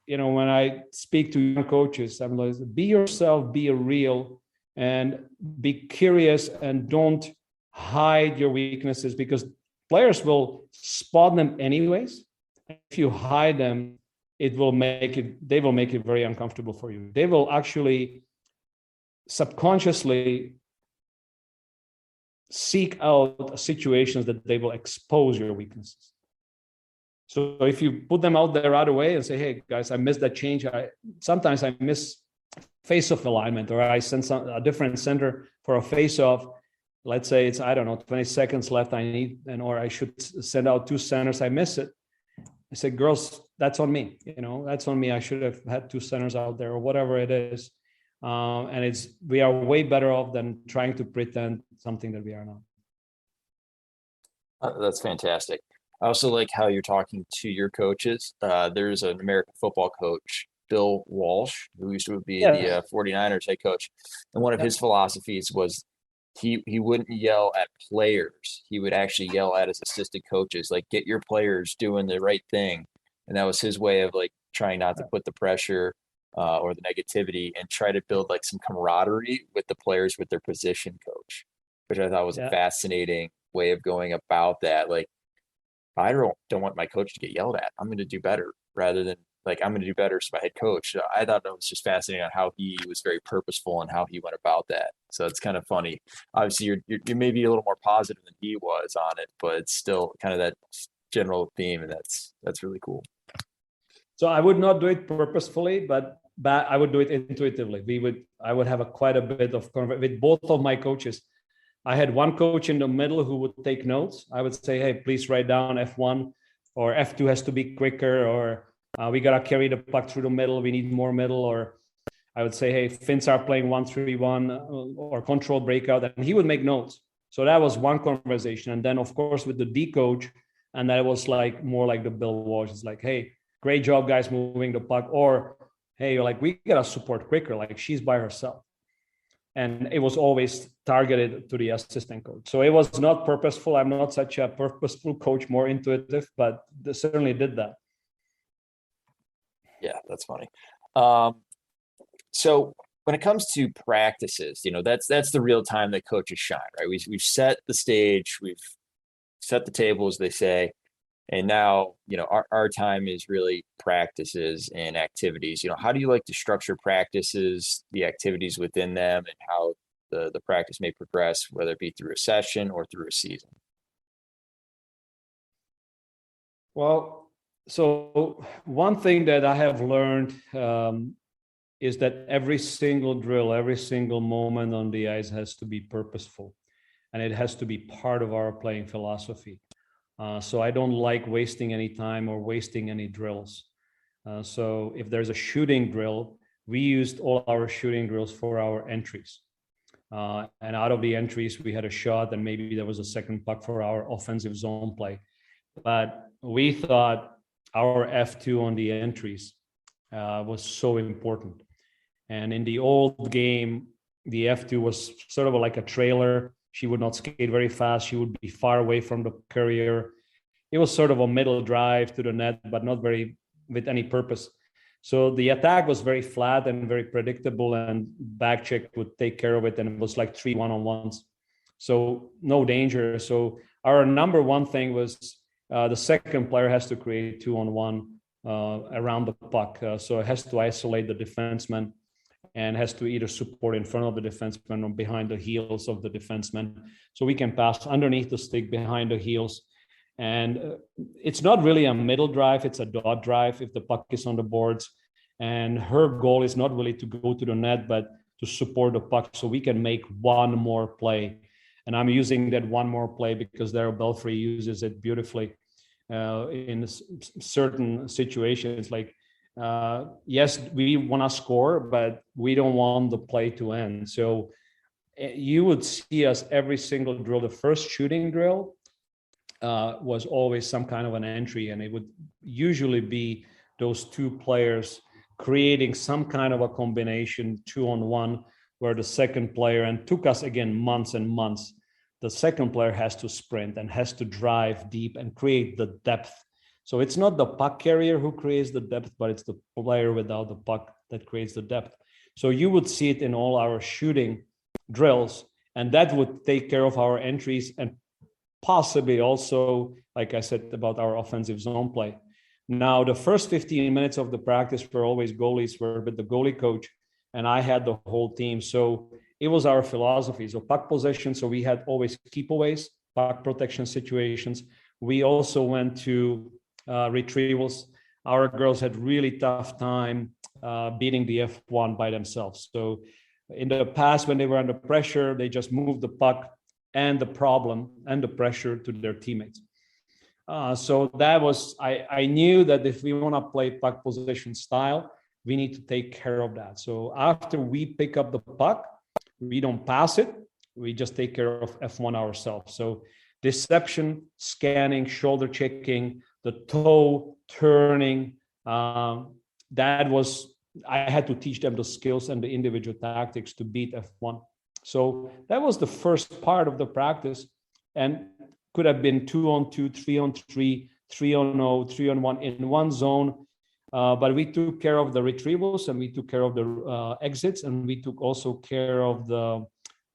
C: when I speak to young coaches, I'm like, be yourself, be real, and be curious, and don't hide your weaknesses, because players will spot them anyways. If you hide them, they will make it very uncomfortable for you. They will actually subconsciously seek out situations that they will expose your weaknesses. So if you put them out there right away and say, hey guys, I missed that change. Sometimes I miss face-off alignment, or I send a different center for a face-off. Let's say it's, 20 seconds left. or I should send out two centers. I miss it. I said, girls, that's on me. That's on me. I should have had two centers out there, or whatever it is. And we are way better off than trying to pretend something that we are not.
B: That's fantastic. I also like how you're talking to your coaches. There's an American football coach, Bill Walsh, who used to be the 49ers head coach. And one of his philosophies was he wouldn't yell at players. He would actually yell at his assistant coaches, like, get your players doing the right thing. And that was his way of like trying not to put the pressure or the negativity, and try to build like some camaraderie with the players with their position coach, which I thought was a fascinating way of going about that. Like, I don't want my coach to get yelled at. I'm going to do better, rather than like, I'm going to do better as my head coach. So I thought that was just fascinating on how he was very purposeful and how he went about that. So it's kind of funny. Obviously, you're maybe a little more positive than he was on it, but it's still kind of that general theme, and that's really cool.
C: So I would not do it purposefully, but I would do it intuitively. I would have quite a bit of conversation with both of my coaches. I had one coach in the middle who would take notes. I would say, hey, please write down F1, or F2 has to be quicker, or we got to carry the puck through the middle. We need more middle. Or I would say, hey, Finns are playing 1-3-1 or control breakout. And he would make notes. So that was one conversation. And then, of course, with the D coach, and that was like more like the Bill Walsh. It's like, hey, great job, guys, moving the puck. Or, hey, like, we got to support quicker. Like, she's by herself. And it was always targeted to the assistant coach. So it was not purposeful. I'm not such a purposeful coach, more intuitive, but they certainly did that.
B: Yeah, that's funny. So when it comes to practices, that's the real time that coaches shine, right? We've set the stage, we've set the table, as they say, and now our time is really practices and activities. How do you like to structure practices, the activities within them, and how the practice may progress, whether it be through a session or through a season?
C: Well, so one thing that I have learned is that every single drill, every single moment on the ice has to be purposeful, and it has to be part of our playing philosophy. So I don't like wasting any time or wasting any drills. So if there's a shooting drill, we used all our shooting drills for our entries. And out of the entries, we had a shot, and maybe there was a second puck for our offensive zone play. But we thought our F2 on the entries was so important. And in the old game, the F2 was sort of like a trailer. She would not skate very fast. She would be far away from the carrier. It was sort of a middle drive to the net, but not very with any purpose. So the attack was very flat and very predictable, and back check would take care of it. And it was like 3 1-on-1s. So no danger. So our number one thing was the second player has to create 2-on-1 around the puck. So it has to isolate the defenseman and has to either support in front of the defenseman or behind the heels of the defenseman. So we can pass underneath the stick, behind the heels. And it's not really a middle drive, it's a dot drive if the puck is on the boards. And her goal is not really to go to the net, but to support the puck so we can make one more play. And I'm using that one more play because Daryl Belfry uses it beautifully in certain situations. Like, yes, we want to score, but we don't want the play to end. So you would see us every single drill. The first shooting drill was always some kind of an entry, and it would usually be those two players creating some kind of a combination 2-on-1 where the second player, and took us again months and months, the second player has to sprint and has to drive deep and create the depth. So it's not the puck carrier who creates the depth, but it's the player without the puck that creates the depth. So you would see it in all our shooting drills, and that would take care of our entries and possibly also, like I said, about our offensive zone play. Now, the first 15 minutes of the practice were always goalies were with the goalie coach, and I had the whole team. So it was our philosophy. So puck possession, so we had always keepaways, puck protection situations. We also went to retrievals. Our girls had really tough time beating the F1 by themselves. So in the past, when they were under pressure, they just moved the puck and the problem and the pressure to their teammates. So that was, I knew that if we want to play puck possession style, we need to take care of that. So after we pick up the puck, we don't pass it. We just take care of F1 ourselves. So deception, scanning, shoulder checking, the toe turning, that was, I had to teach them the skills and the individual tactics to beat F1. So that was the first part of the practice, and could have been 2-on-2, 3-on-3, 3-on-0, 3-on-1 in one zone. But we took care of the retrievals, and we took care of the exits, and we took also care of the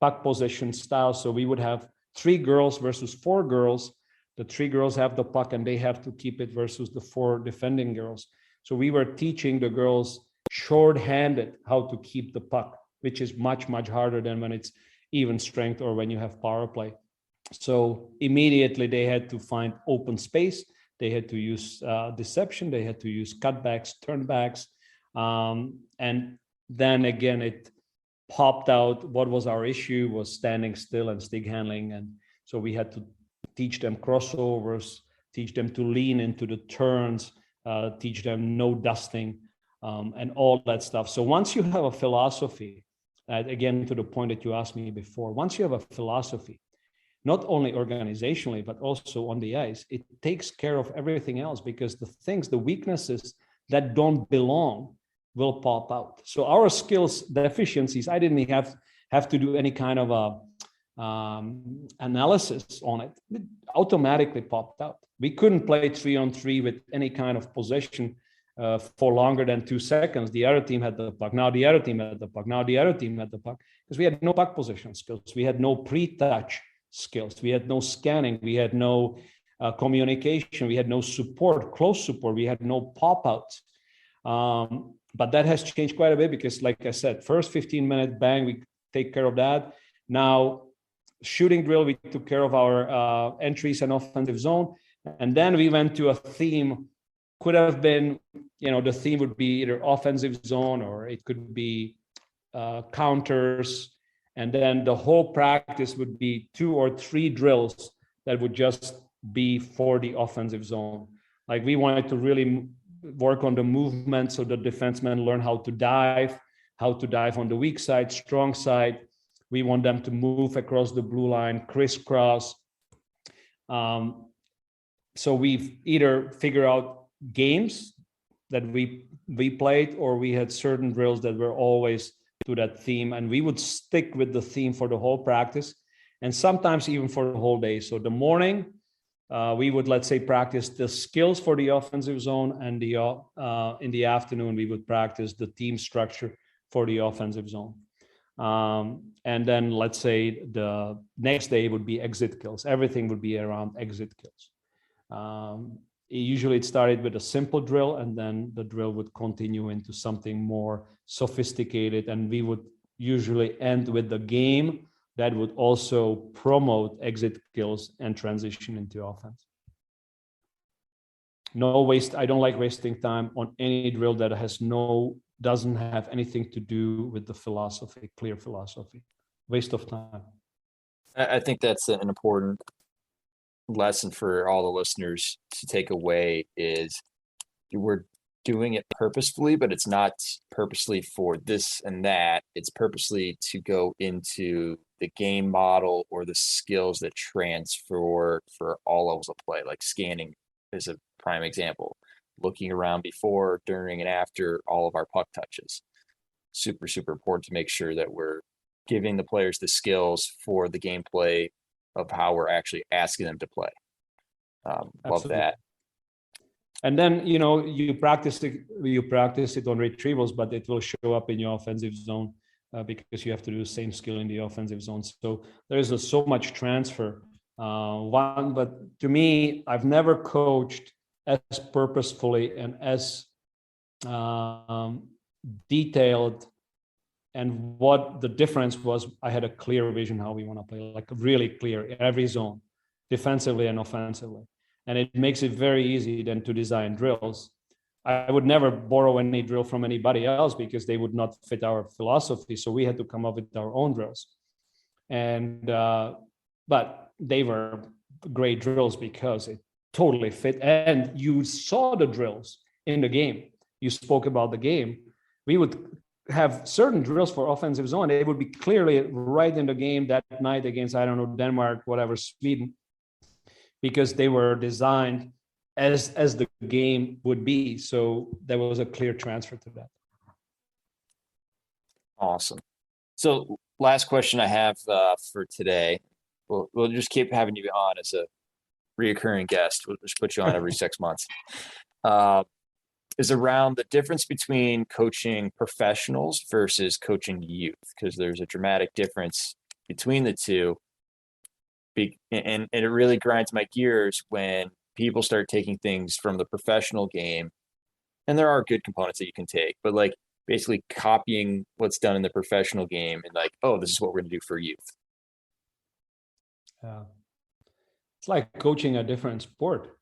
C: puck possession style. So we would have 3 girls versus 4 girls. The 3 girls have the puck and they have to keep it versus the 4 defending girls. So we were teaching the girls short-handed how to keep the puck, which is much, much harder than when it's even strength or when you have power play. So immediately they had to find open space. They had to use deception. They had to use cutbacks, turnbacks. And then again, it popped out. What was our issue was standing still and stick handling. And so we had to teach them crossovers, teach them to lean into the turns, teach them no dusting, and all that stuff. So once you have a philosophy, again, to the point that you asked me before, once you have a philosophy, not only organizationally, but also on the ice, it takes care of everything else, because the things, the weaknesses that don't belong will pop out. So our skills deficiencies, I didn't have to do any kind of a analysis on it. It automatically popped out. We couldn't play 3-on-3 with any kind of possession for longer than 2 seconds. The other team had the puck. Now the other team had the puck. Now the other team had the puck. Because we had no puck possession skills. We had no pre-touch skills. We had no scanning. We had no communication. We had no support, close support. We had no pop-outs. But that has changed quite a bit because, like I said, first 15-minute bang, we take care of that. Now, shooting drill, we took care of our entries and offensive zone. And then we went to a theme. Could have been, the theme would be either offensive zone or it could be counters. And then the whole practice would be 2 or 3 drills that would just be for the offensive zone. Like we wanted to really work on the movement so the defensemen learn how to dive on the weak side, strong side. We want them to move across the blue line, crisscross. So we've either figured out games that we played, or we had certain drills that were always to that theme, and we would stick with the theme for the whole practice, and sometimes even for the whole day. So the morning, we would, let's say, practice the skills for the offensive zone, and in the afternoon, we would practice the team structure for the offensive zone. And then, let's say, the next day would be exit kills. Everything would be around exit kills. Usually it started with a simple drill, and then the drill would continue into something more sophisticated, and we would usually end with the game that would also promote exit kills and transition into offense. No waste. I don't like wasting time on any drill that doesn't have anything to do with the philosophy, clear philosophy. Waste of time.
B: I think that's an important lesson for all the listeners to take away is we're doing it purposefully, but it's not purposely for this and that. It's purposely to go into the game model or the skills that transfer for all levels of play, like scanning is a prime example. Looking around before, during, and after all of our puck touches. Super, super important to make sure that we're giving the players the skills for the gameplay of how we're actually asking them to play. Love that.
C: And then, you practice it on retrievals, but it will show up in your offensive zone because you have to do the same skill in the offensive zone. So there is so much transfer. But to me, I've never coached as purposefully and as detailed, and what the difference was, I had a clear vision how we want to play, like really clear in every zone, defensively and offensively. And it makes it very easy then to design drills. I would never borrow any drill from anybody else because they would not fit our philosophy. So we had to come up with our own drills. And but they were great drills because it totally fit. And you saw the drills in the game. You spoke about the game. We would have certain drills for offensive zone. They would be clearly right in the game that night against, I don't know, Denmark, whatever, Sweden, because they were designed as the game would be. So there was a clear transfer to that.
B: Awesome. So last question I have for today. We'll just keep having you on as a reoccurring guest. We'll just put you on every 6 months. Is around the difference between coaching professionals versus coaching youth, because there's a dramatic difference between the two. And it really grinds my gears when people start taking things from the professional game, and there are good components that you can take, but like basically copying what's done in the professional game and like, oh, this is what we're going to do for youth.
C: Yeah. It's like coaching a different sport.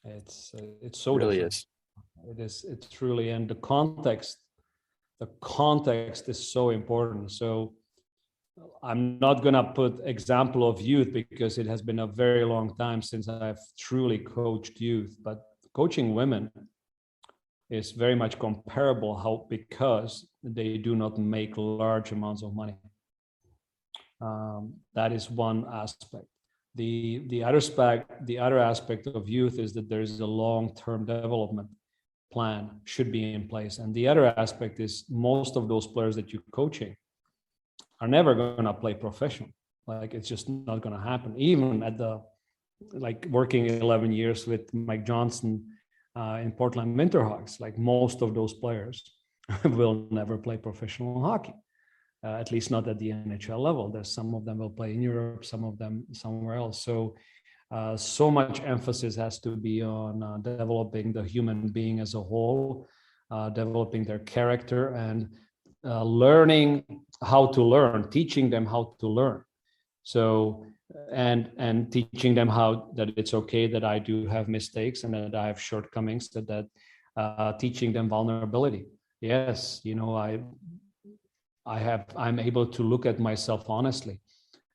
C: It's so
B: It really
C: different.
B: is.
C: It's truly, and the context is so important. So I'm not gonna put example of youth because it has been a very long time since I've truly coached youth, but coaching women is very much comparable because they do not make large amounts of money. That is one aspect. The other aspect of youth is that there is a long-term development plan should be in place. And the other aspect is most of those players that you're coaching are never going to play professional. Like it's just not going to happen. Even at working 11 years with Mike Johnson, in Portland Winterhawks, like most of those players will never play professional hockey, at least not at the NHL level. There's some of them will play in Europe, some of them somewhere else. So so much emphasis has to be on developing the human being as a whole, developing their character, and learning how to learn, teaching them how to learn. So and teaching them how that it's okay that I do have mistakes and that I have shortcomings, that teaching them vulnerability. Yes, I'm able to look at myself honestly.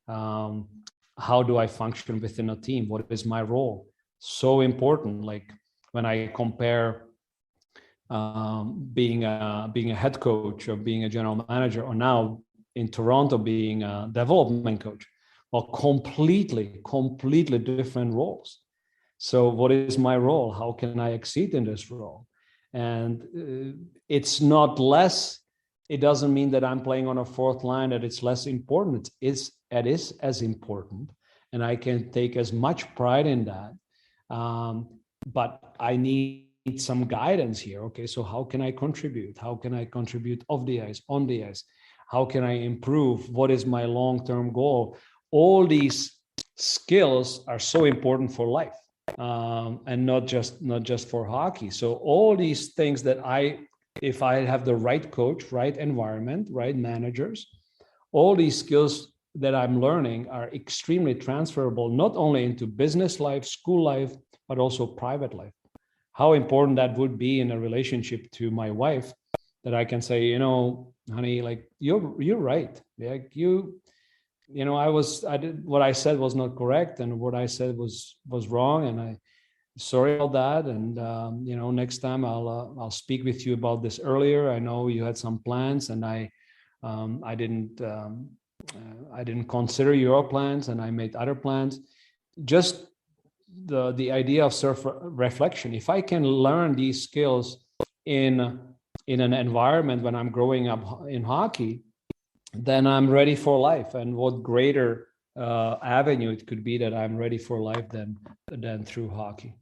C: How do I function within a team? What is my role? So important. Like when I compare being a head coach or being a general manager, or now in Toronto being a development coach, well, completely different roles. So what is my role? How can I exceed in this role? And it's not less. It doesn't mean that I'm playing on a fourth line, that it's less important. It is as important, and I can take as much pride in that. But I need some guidance here. Okay, so how can I contribute? How can I contribute off the ice, on the ice? How can I improve? What is my long-term goal? All these skills are so important for life, and not just for hockey. So all these things that if I have the right coach, right environment, right managers, all these skills that I'm learning are extremely transferable, not only into business life, school life, but also private life. How important that would be in a relationship to my wife, that I can say, honey, like you're right. Like I did what I said was not correct, and what I said was wrong, and I sorry about that. And next time I'll speak with you about this earlier. I know you had some plans, and I didn't consider your plans, and I made other plans. Just the idea of self-reflection. If I can learn these skills in an environment when I'm growing up in hockey, then I'm ready for life. And what greater avenue it could be that I'm ready for life than through hockey.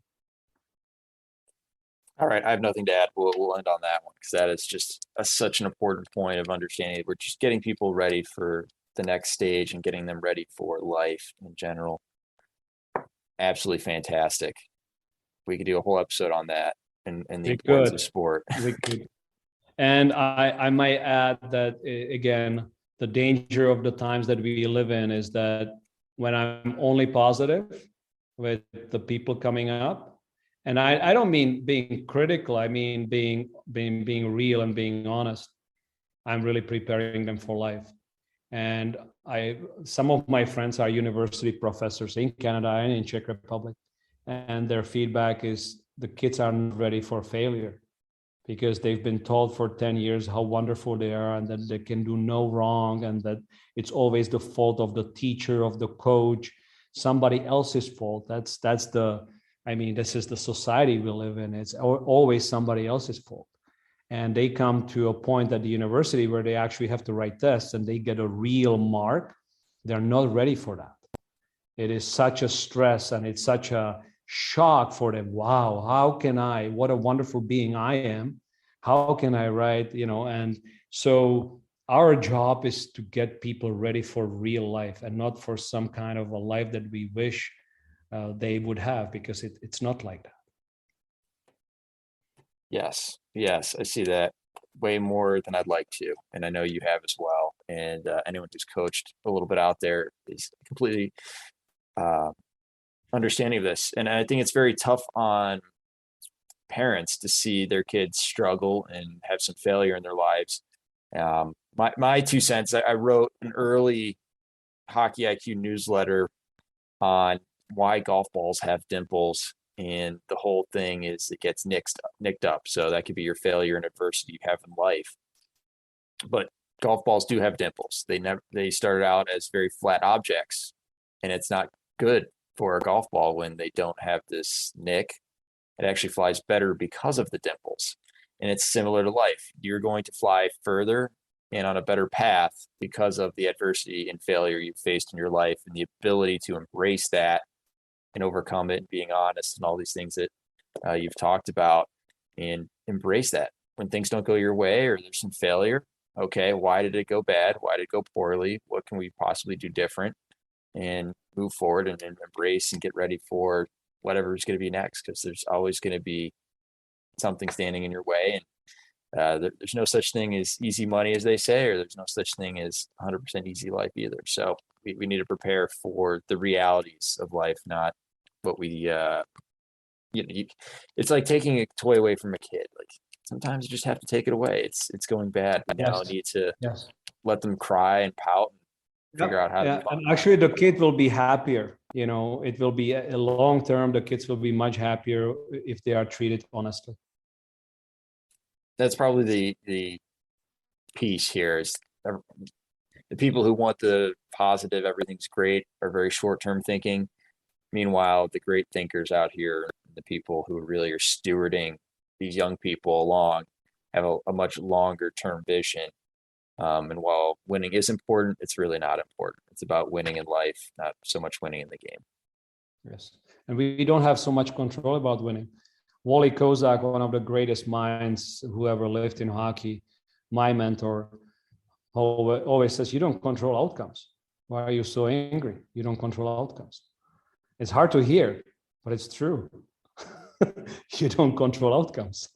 B: All right, I have nothing to add. We'll end on that one, because that is just such an important point of understanding. We're just getting people ready for the next stage and getting them ready for life in general. Absolutely fantastic. We could do a whole episode on that and the importance of sport.
C: We could. And I might add that, again, the danger of the times that we live in is that when I'm only positive with the people coming up, and I don't mean being critical, I mean being real and being honest, I'm really preparing them for life. And some of my friends are university professors in Canada and in Czech Republic, and their feedback is the kids aren't ready for failure, because they've been told for 10 years how wonderful they are and that they can do no wrong, and that it's always the fault of the teacher, of the coach, somebody else's fault. This is the society we live in. It's always somebody else's fault. And they come to a point at the university where they actually have to write tests and they get a real mark. They're not ready for that. It is such a stress, and it's such a shock for them. Wow, what a wonderful being I am. How can I write, and so our job is to get people ready for real life, and not for some kind of a life that we wish they would have, because it's not like that.
B: Yes, I see that way more than I'd like to, and I know you have as well. And anyone who's coached a little bit out there is completely understanding of this. And I think it's very tough on parents to see their kids struggle and have some failure in their lives. My 2 cents, I wrote an early Hockey IQ newsletter on why golf balls have dimples. And the whole thing is it gets nicked up. So that could be your failure and adversity you have in life. But golf balls do have dimples. They started out as very flat objects, and it's not good for a golf ball when they don't have this nick. It actually flies better because of the dimples. And it's similar to life. You're going to fly further and on a better path because of the adversity and failure you've faced in your life, and the ability to embrace that and overcome it, and being honest and all these things that you've talked about, and embrace that. When things don't go your way or there's some failure, okay, why did it go bad? Why did it go poorly? What can we possibly do different? And move forward and embrace and get ready for whatever is going to be next, because there's always going to be something standing in your way. And there's no such thing as easy money, as they say, or there's no such thing as 100% easy life either. So we need to prepare for the realities of life, not what we, it's like taking a toy away from a kid. Like sometimes you just have to take it away. It's going bad. We now need to let them cry and pout and figure out how to.
C: And actually, the kid will be happier. It will be a long term. The kids will be much happier if they are treated honestly.
B: That's probably the piece here is the people who want the positive, everything's great, are very short-term thinking. Meanwhile, the great thinkers out here, the people who really are stewarding these young people along, have a much longer term vision. And while winning is important, it's really not important. It's about winning in life, not so much winning in the game.
C: Yes. And we don't have so much control about winning. Wally Kozak, one of the greatest minds who ever lived in hockey, my mentor, always says, you don't control outcomes. Why are you so angry? You don't control outcomes. It's hard to hear, but it's true. You don't control outcomes.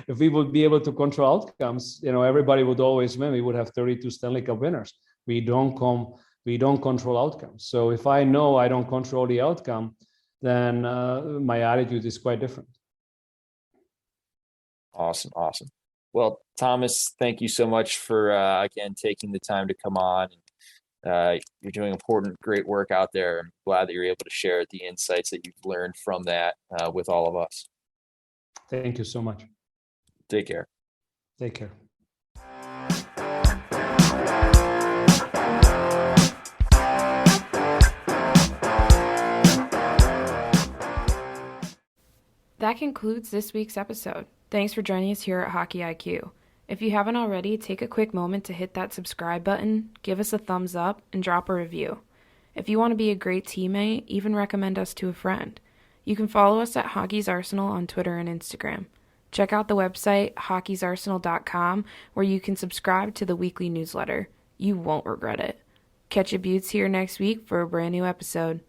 C: If we would be able to control outcomes, everybody would always win. We would have 32 Stanley Cup winners. We don't control outcomes. So if I know I don't control the outcome, then my attitude is quite different.
B: Awesome. Well, Tomas, thank you so much for again taking the time to come on. You're doing important, great work out there. I'm glad that you're able to share the insights that you've learned from that with all of us.
C: Thank you so much.
B: Take care.
C: Take care.
D: That concludes this week's episode. Thanks for joining us here at Hockey IQ. If you haven't already, take a quick moment to hit that subscribe button, give us a thumbs up, and drop a review. If you want to be a great teammate, even recommend us to a friend. You can follow us at Hockey's Arsenal on Twitter and Instagram. Check out the website, hockeysarsenal.com, where you can subscribe to the weekly newsletter. You won't regret it. Catch your buttes here next week for a brand new episode.